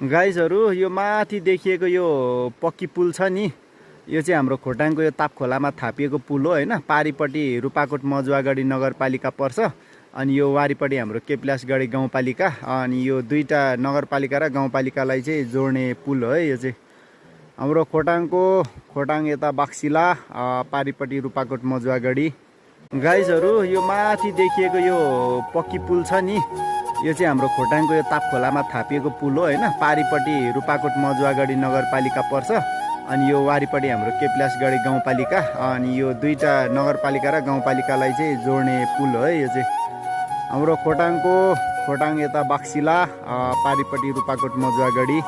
गाइजहरू यो माथि देखिएको यो पक्की पुल छ नि, यो चाहिँ हाम्रो खोटाङको यो ताप खोलामा थापिएको पुल हो हैन। पारिपट्टि रूपाकोट मजुवागढी नगरपालिका पर्छ अनि यो वारिपट्टि हाम्रो केपलासगढी गाउँपालिका। अनि यो दुईटा नगरपालिका र गाउँपालिकालाई चाहिँ जोड्ने पुल हो है। यो चाहिँ हाम्रो खोटाङ यता बाक्सिला, पारिपट्टि रूपाकोट मजुवागढी। गाइजहरू यो माथि देखिएको यो पक्की पुल छ नि, यो चाहिँ हाम्रो खोटाङको यो ताप खोलामा थापिएको पुल हो हैन। पारिपट्टि रूपाकोट मजुवागढी नगरपालिका पर्छ अनि यो वारिपट्टि हाम्रो केपलासगढी गाउँपालिका। अनि यो दुईटा नगरपालिका र गाउँपालिकालाई चाहिँ जोड्ने पुल हो है। यो चाहिँ हाम्रो खोटाङ यता बाक्सिला, पारिपट्टि रूपाकोट मजुवागढी।